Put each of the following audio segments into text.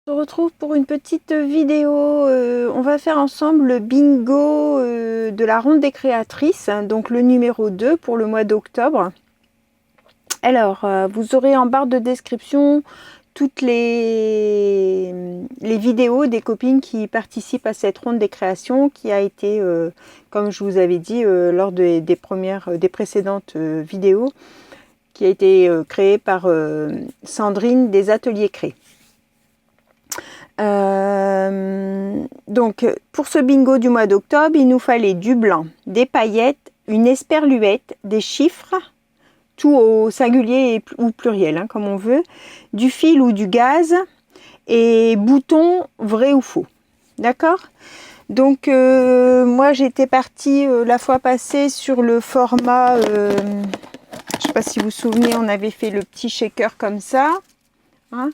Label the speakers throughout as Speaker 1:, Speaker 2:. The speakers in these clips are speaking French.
Speaker 1: On se retrouve pour une petite vidéo. On va faire ensemble le bingo de la ronde des créatrices, donc le numéro 2 pour le mois d'octobre. Alors, vous aurez en barre de description toutes les vidéos des copines qui participent à cette ronde des créations qui a été, comme je vous avais dit lors des précédentes vidéos, qui a été créée par Sandrine des Ateliers Créés. Donc pour ce bingo du mois d'octobre, il nous fallait du blanc, des paillettes, une esperluette, des chiffres, tout au singulier ou pluriel, hein, comme on veut, du fil ou du gaz et boutons vrai ou faux. D'accord? Donc moi j'étais partie la fois passée sur le format, je ne sais pas si vous vous souvenez, on avait fait le petit shaker comme ça. Hein,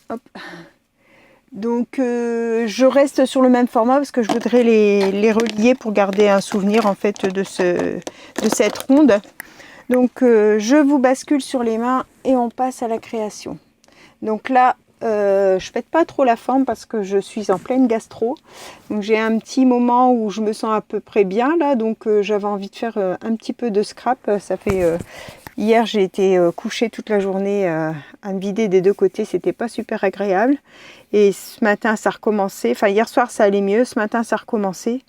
Speaker 1: hop. Donc je reste sur le même format parce que je voudrais les relier pour garder un souvenir en fait de cette ronde. Donc je vous bascule sur les mains et on passe à la création. Donc là je pète pas trop la forme parce que je suis en pleine gastro. Donc j'ai un petit moment où je me sens à peu près bien là, donc j'avais envie de faire un petit peu de scrap. Ça fait hier j'ai été couchée toute la journée à me vider des deux côtés, c'était pas super agréable. Et ce matin ça a recommencé, enfin hier soir ça allait mieux, ce matin ça a recommencé.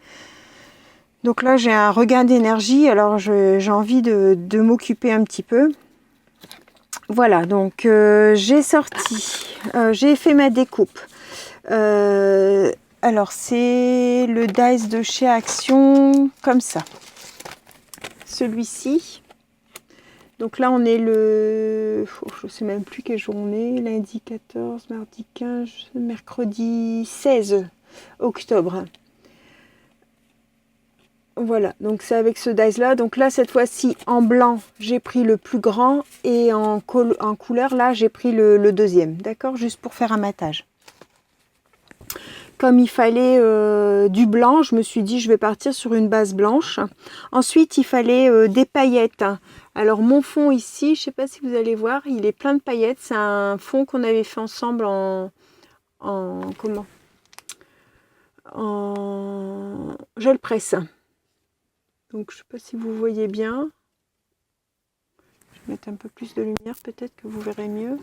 Speaker 1: Donc là j'ai un regain d'énergie, alors j'ai envie de m'occuper un petit peu. Voilà, donc j'ai sorti, j'ai fait ma découpe. Alors c'est le dice de chez Action, comme ça. Celui-ci. Donc là on est le, je sais même plus quelle jour on est, lundi 14, mardi 15, mercredi 16 octobre. Voilà, donc c'est avec ce dice là. Donc là cette fois-ci en blanc j'ai pris le plus grand et en couleur là j'ai pris le deuxième, d'accord, juste pour faire un matage. Comme il fallait du blanc, je me suis dit je vais partir sur une base blanche. Ensuite il fallait des paillettes. Alors mon fond ici, je ne sais pas si vous allez voir, il est plein de paillettes. C'est un fond qu'on avait fait ensemble en gel presse. Donc je ne sais pas si vous voyez bien. Je vais mettre un peu plus de lumière, peut-être que vous verrez mieux.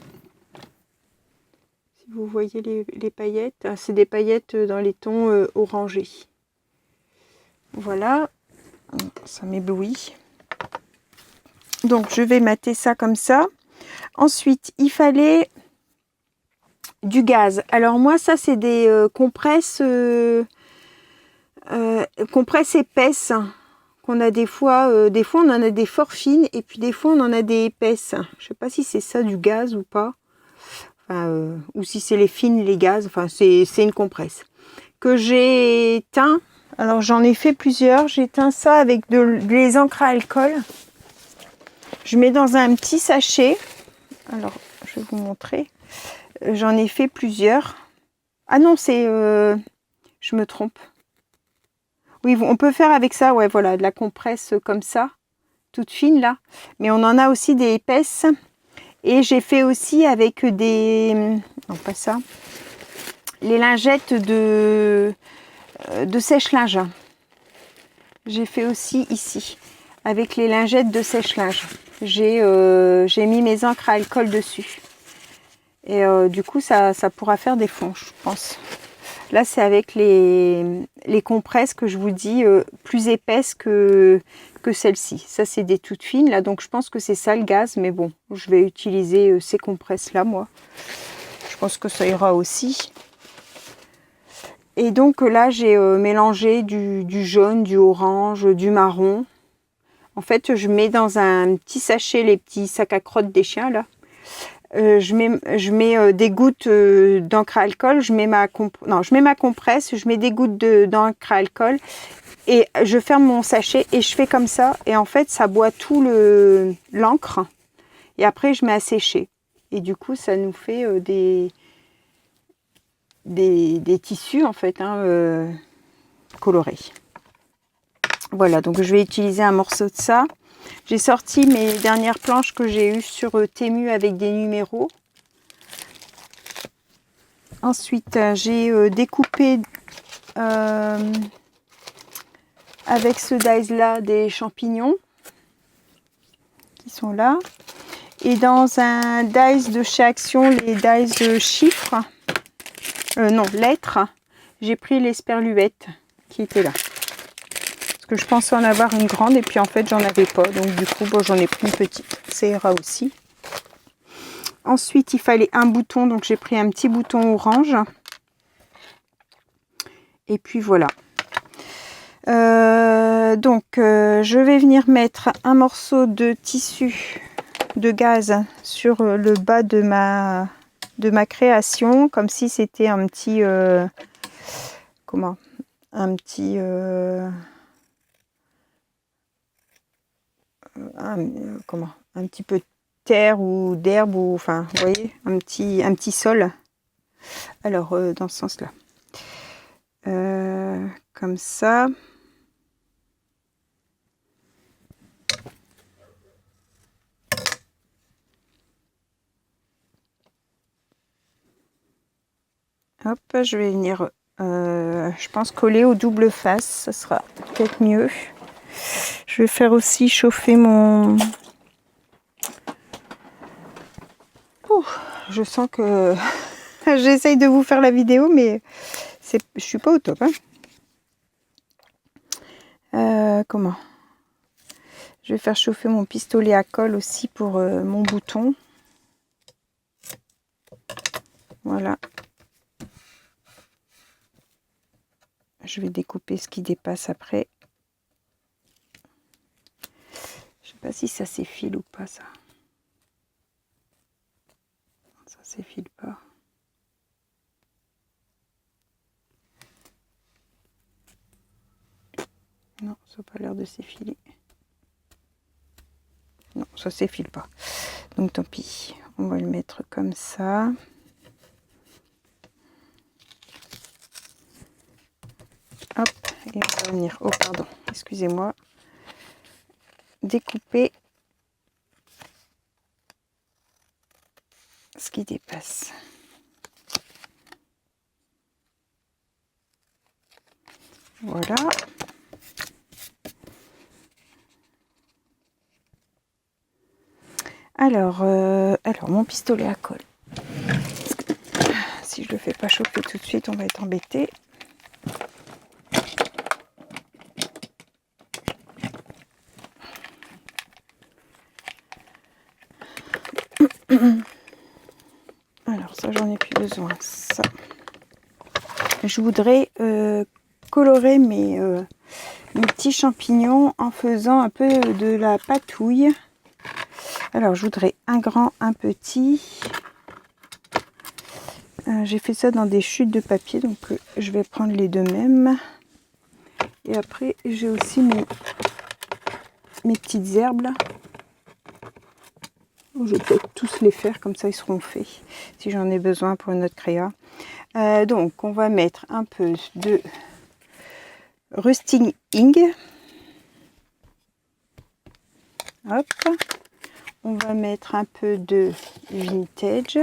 Speaker 1: Si vous voyez les paillettes, c'est des paillettes dans les tons orangés. Voilà, ça m'éblouit. Donc je vais mater ça comme ça. Ensuite, il fallait du gaz. Alors moi, ça c'est des compresses épaisses qu'on a des fois on en a des fort fines et puis des fois on en a des épaisses. Je sais pas si c'est ça du gaz ou pas. Enfin, ou si c'est les fines, les gaz. Enfin, c'est une compresse que j'ai teint. Alors j'en ai fait plusieurs. J'ai teint ça avec des encres à alcool. Je mets dans un petit sachet. Alors, je vais vous montrer. J'en ai fait plusieurs. Ah non, c'est... je me trompe. Oui, on peut faire avec ça, ouais, voilà, de la compresse comme ça, toute fine là. Mais on en a aussi des épaisses. Et j'ai fait aussi avec des... Non, pas ça. Les lingettes de sèche-linge. J'ai fait aussi ici, avec les lingettes de sèche-linge. J'ai mis mes encres à alcool dessus. Et du coup, ça pourra faire des fonds, je pense. Là, c'est avec les compresses que je vous dis, plus épaisses que celle-ci. Ça, c'est des toutes fines, là. Donc, je pense que c'est ça le gaz. Mais bon, je vais utiliser ces compresses-là, moi. Je pense que ça ira aussi. Et donc, là, j'ai mélangé du jaune, du orange, du marron. En fait, je mets dans un petit sachet les petits sacs à crottes des chiens, là. Je mets des gouttes d'encre à alcool, je mets ma compresse, je mets des gouttes d'encre à alcool et je ferme mon sachet et je fais comme ça. Et en fait, ça boit tout l'encre et après, je mets à sécher. Et du coup, ça nous fait des tissus en fait, hein, colorés. Voilà, donc je vais utiliser un morceau de ça. J'ai sorti mes dernières planches que j'ai eues sur Temu avec des numéros. Ensuite, j'ai découpé avec ce dies là des champignons qui sont là. Et dans un dies de chez Action, les dies chiffres, non, lettres, j'ai pris les sperluettes qui étaient là. Parce que je pensais en avoir une grande et puis en fait j'en avais pas. Donc du coup, bon, j'en ai pris une petite. Ça ira aussi. Ensuite, il fallait un bouton, donc j'ai pris un petit bouton orange. Et puis voilà. Je vais venir mettre un morceau de tissu de gaz sur le bas de ma création, comme si c'était un petit un petit peu de terre ou d'herbe, ou enfin vous voyez, un petit sol. Alors dans ce sens là, comme ça. Hop, je vais venir, je pense, coller au double face, ça sera peut-être mieux. Je vais faire aussi chauffer mon... je sens que j'essaye de vous faire la vidéo, mais je suis pas au top. Comment? Je vais faire chauffer mon pistolet à colle aussi pour mon bouton. Voilà. Je vais découper ce qui dépasse après. Je sais pas si ça s'effile ou pas, ça. Ça s'effile pas. Non, ça n'a pas l'air de s'effiler. Non, ça s'effile pas. Donc tant pis. On va le mettre comme ça. Hop, et on va venir, oh pardon, excusez-moi, découper ce qui dépasse. Voilà. Alors mon pistolet à colle. Si je le fais pas chauffer tout de suite, on va être embêté. Alors ça, j'en ai plus besoin. Ça. Je voudrais colorer mes petits champignons en faisant un peu de la patouille. Alors je voudrais un grand, un petit. J'ai fait ça dans des chutes de papier, donc je vais prendre les deux mêmes. Et après j'ai aussi mes petites herbes là. Je vais peut-être tous les faire, comme ça ils seront faits si j'en ai besoin pour une autre créa. Donc on va mettre un peu de Rusting Ink. Hop. On va mettre un peu de Vintage.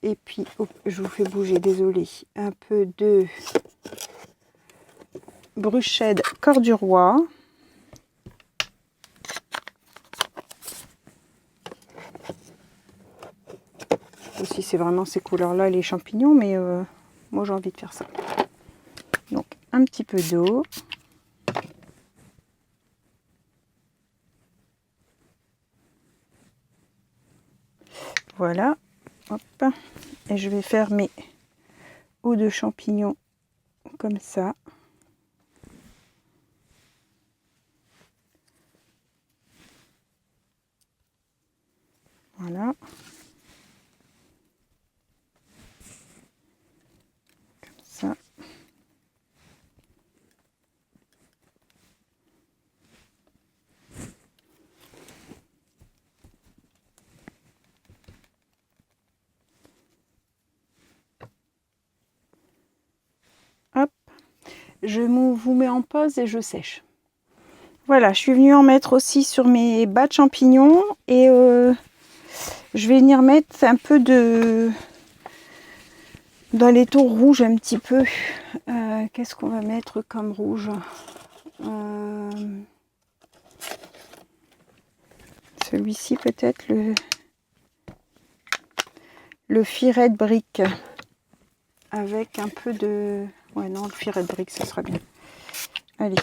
Speaker 1: Et puis, oh, je vous fais bouger, désolé. Un peu de Bruched Corps du Roi. Si c'est vraiment ces couleurs-là, les champignons, mais moi j'ai envie de faire ça. Donc, un petit peu d'eau. Voilà. Hop. Et je vais faire mes eaux de champignons comme ça. Voilà. Comme ça. Hop. Je vous mets en pause et je sèche. Voilà, je suis venue en mettre aussi sur mes bas de champignons et Je vais venir mettre un peu de... dans les tons rouges un petit peu. Qu'est-ce qu'on va mettre comme rouge? Celui-ci peut-être, le Firet de brique. Avec un peu de... Ouais, non, le Firet de brique, ça sera bien. Allez,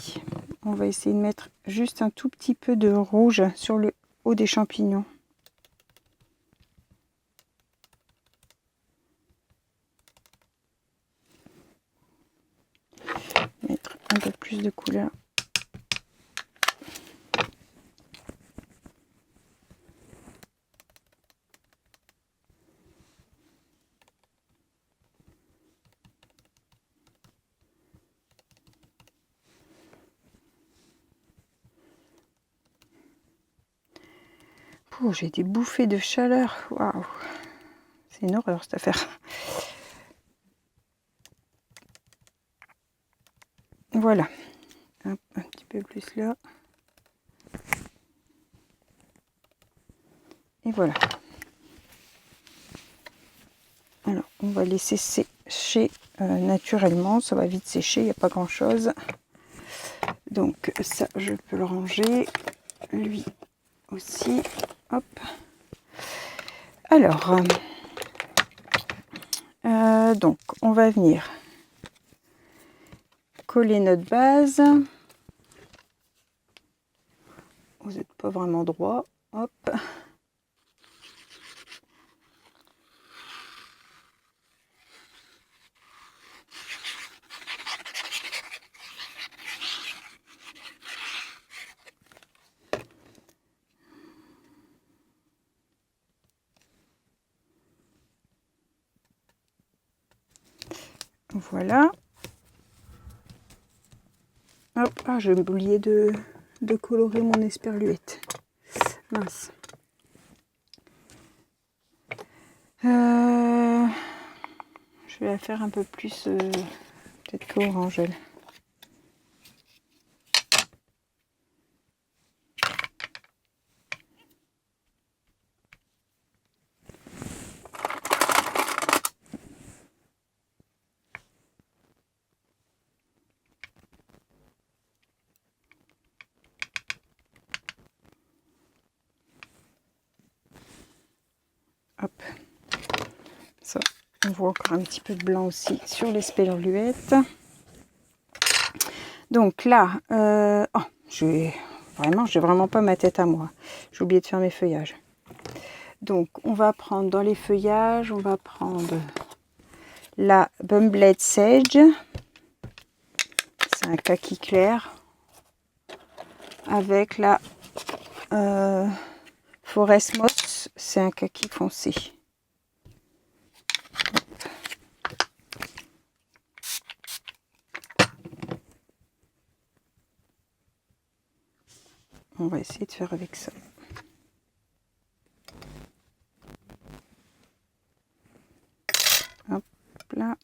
Speaker 1: on va essayer de mettre juste un tout petit peu de rouge sur le haut des champignons. Mettre un peu plus de couleur. Oh, j'ai des bouffées de chaleur. Waouh, c'est une horreur cette affaire. Voilà. Hop, un petit peu plus là. Et voilà. Alors, on va laisser sécher naturellement. Ça va vite sécher, il n'y a pas grand chose. Donc ça, je peux le ranger. Lui aussi. Hop. Alors, donc, on va venir coller notre base. Vous n'êtes pas vraiment droit. Hop. Voilà. Hop, ah, j'ai oublié de colorer mon esperluette. Mince. Je vais la faire un peu plus peut-être que orange. Hop. Ça, on voit encore un petit peu de blanc aussi sur les sperluettes. Donc là, oh, j'ai vraiment pas ma tête à moi. J'ai oublié de faire mes feuillages. Donc on va prendre dans les feuillages, on va prendre la Bumblehead Sage. C'est un kaki clair. Avec la Forest Moss, c'est un kaki foncé. On va essayer de faire avec ça. Hop là.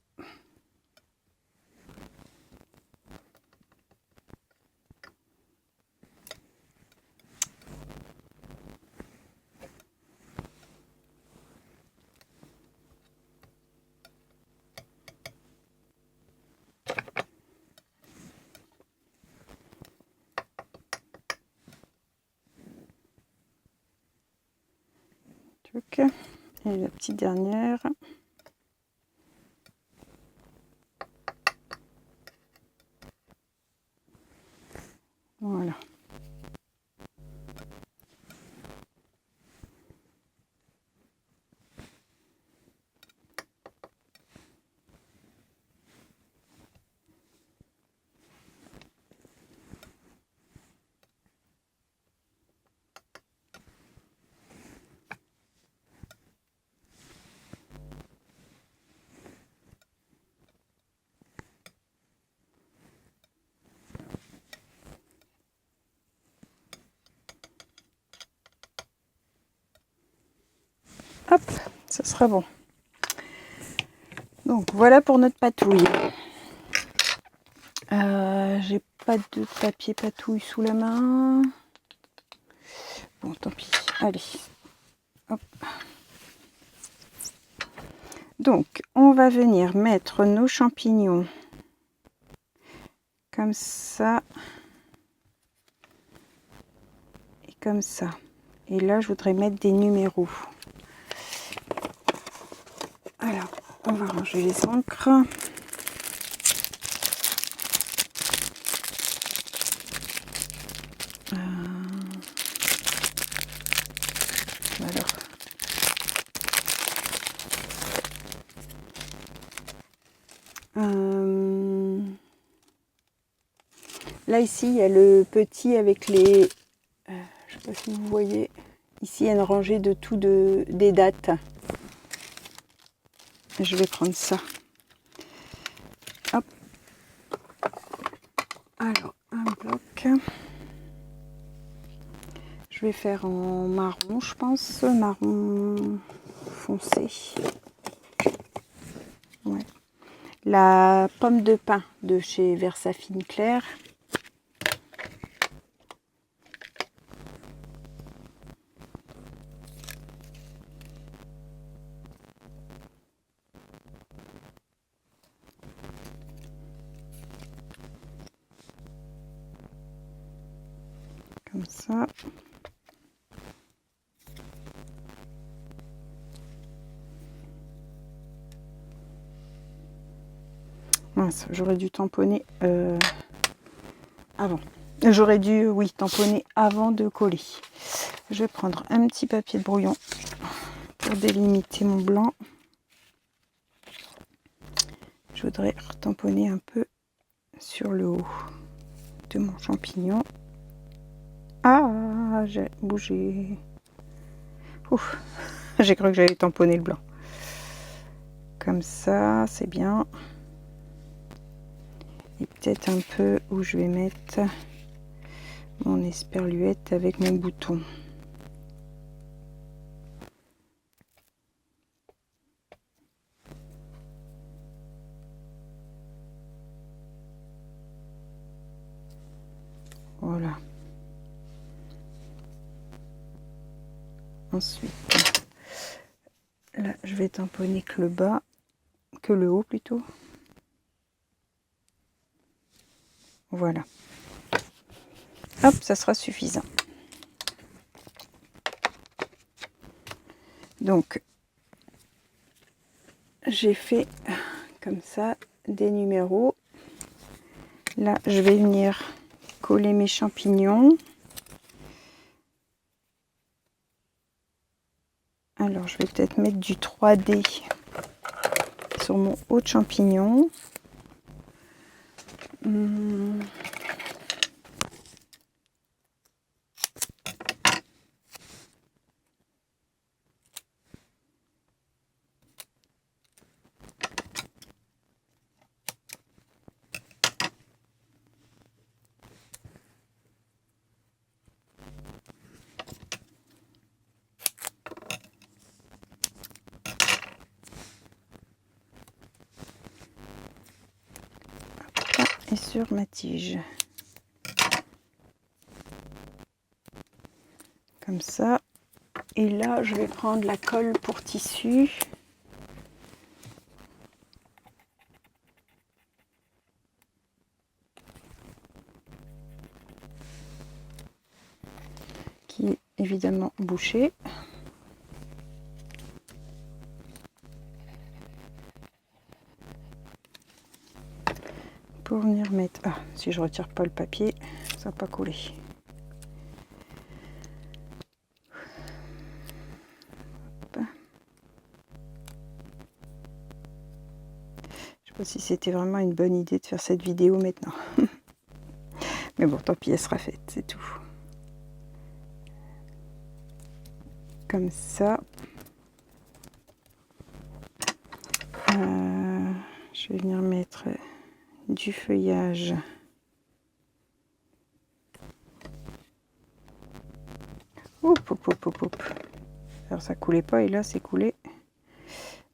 Speaker 1: Et la petite dernière. Voilà. Hop, ça sera bon. Donc voilà pour notre patouille. J'ai pas de papier patouille sous la main. Bon, tant pis. Allez. Hop. Donc, on va venir mettre nos champignons comme ça et comme ça. Et là, je voudrais mettre des numéros. Alors, on va ranger les encres. Alors. Là, ici, il y a le petit avec les... je ne sais pas si vous voyez. Ici, il y a une rangée de tout des dates. Je vais prendre ça. Hop. Alors, un bloc. Je vais faire en marron, je pense. Marron foncé. Ouais. La pomme de pin de chez Versafine Claire. Comme ça. Mince, j'aurais dû tamponner avant. J'aurais dû, oui, tamponner avant de coller. Je vais prendre un petit papier de brouillon pour délimiter mon blanc. Je voudrais tamponner un peu sur le haut de mon champignon. Ah, j'ai bougé. Ouf, j'ai cru que j'allais tamponner le blanc. Comme ça, c'est bien. Et peut-être un peu où je vais mettre mon esperluette avec mon bouton. Voilà. Ensuite, là, je vais tamponner que le bas, que le haut plutôt. Voilà. Hop, ça sera suffisant. Donc, j'ai fait comme ça des numéros. Là, je vais venir coller mes champignons. Alors, je vais peut-être mettre du 3D sur mon haut de champignon. Et sur ma tige. Comme ça. Et là, je vais prendre la colle pour tissu. Qui est évidemment bouchée. Pour venir mettre... Ah, si je retire pas le papier, ça va pas couler. Hop. Je sais pas si c'était vraiment une bonne idée de faire cette vidéo maintenant. Mais bon, tant pis, elle sera faite, c'est tout. Comme ça. Je vais venir mettre du feuillage. Hop, hop, hop, hop, hop. Alors ça coulait pas et là c'est coulé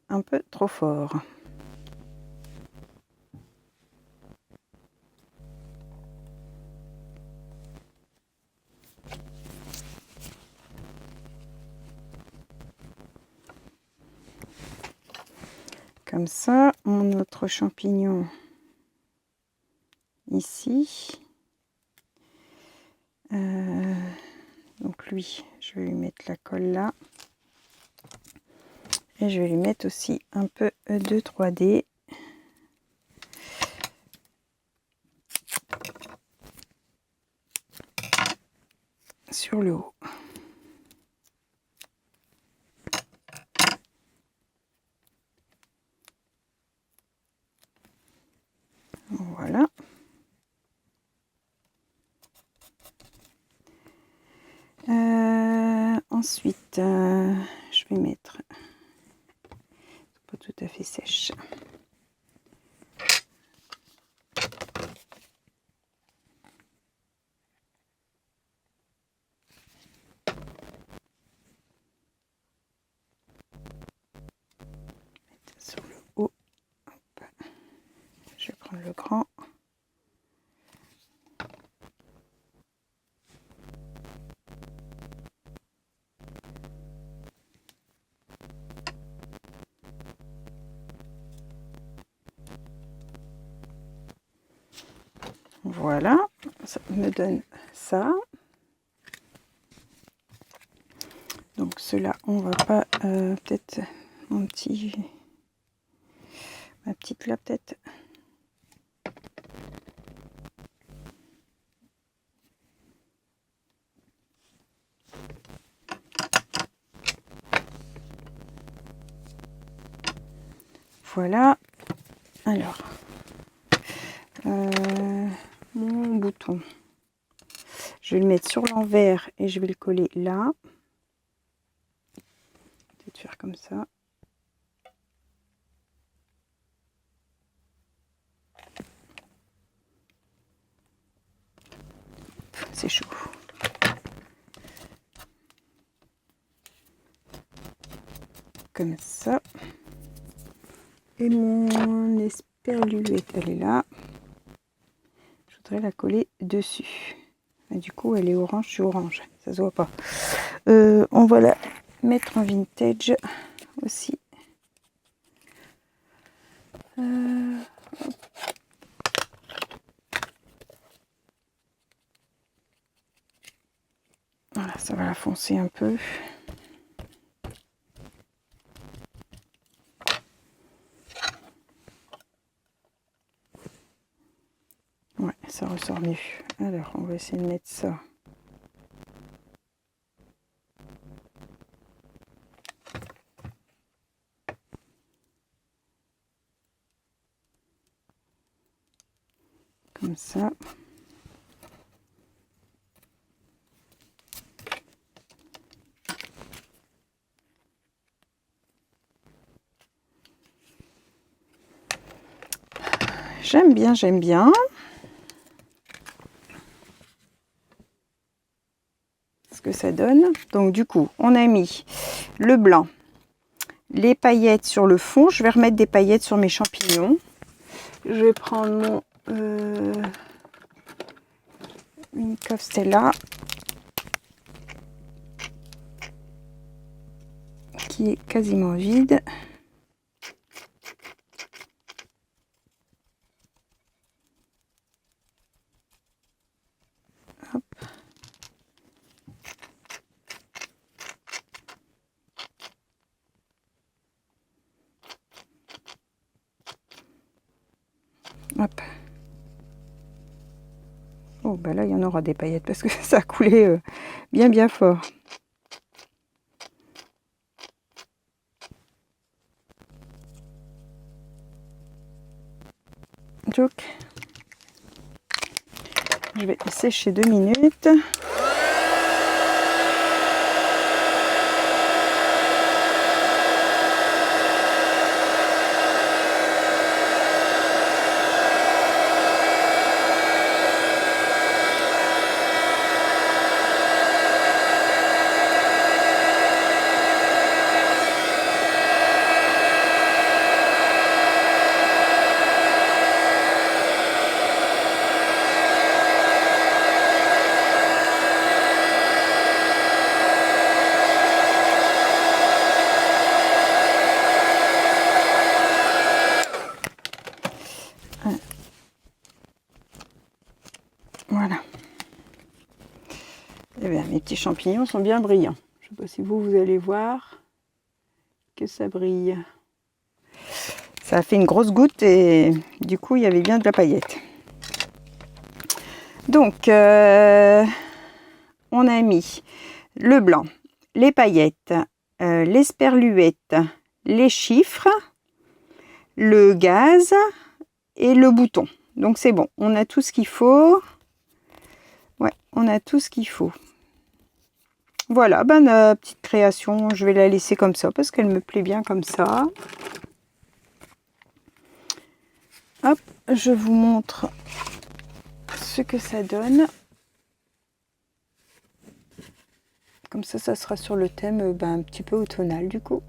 Speaker 1: un peu trop fort. comme ça. Mon autre champignon ici. Donc lui, je vais lui mettre la colle là. Et je vais lui mettre aussi un peu de 3D. Sur le haut. Voilà. Ensuite, je vais mettre pas tout à fait sèche. Sur le haut. Hop. Je vais prendre le grand. Voilà, ça me donne ça. Donc cela, on va pas peut-être ma petite là peut-être. Voilà. Alors, mon bouton, je vais le mettre sur l'envers et je vais le coller là. Peut-être faire comme ça. C'est chaud. Comme ça. Et mon esperluette, elle est là. Je voudrais la coller dessus. Et du coup, elle est orange sur orange. Ça se voit pas. On va la mettre en vintage aussi. Voilà, ça va la foncer un peu. Ouais, ça ressort mieux. Alors, on va essayer de mettre ça. Comme ça. J'aime bien, j'aime bien. Ce que ça donne. Donc du coup, on a mis le blanc, les paillettes sur le fond. Je vais remettre des paillettes sur mes champignons. Je vais prendre mon une Stella qui est quasiment vide. Hop. Hop. Oh, bah là, il y en aura des paillettes parce que ça a coulé bien fort. Donc, je vais sécher 2 minutes. petits champignons sont bien brillants. Je ne sais pas si vous allez voir que ça brille. Ça a fait une grosse goutte et du coup, il y avait bien de la paillette. Donc, on a mis le blanc, les paillettes, les sperluettes, les chiffres, le gaz et le bouton. Donc, c'est bon. On a tout ce qu'il faut. Ouais, on a tout ce qu'il faut. Voilà, ben, la petite création, je vais la laisser comme ça parce qu'elle me plaît bien comme ça. Hop, je vous montre ce que ça donne. Comme ça sera sur le thème ben, un petit peu automnal du coup.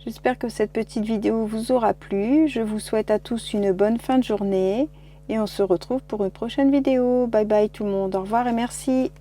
Speaker 1: J'espère que cette petite vidéo vous aura plu. Je vous souhaite à tous une bonne fin de journée et on se retrouve pour une prochaine vidéo. Bye bye tout le monde, au revoir et merci.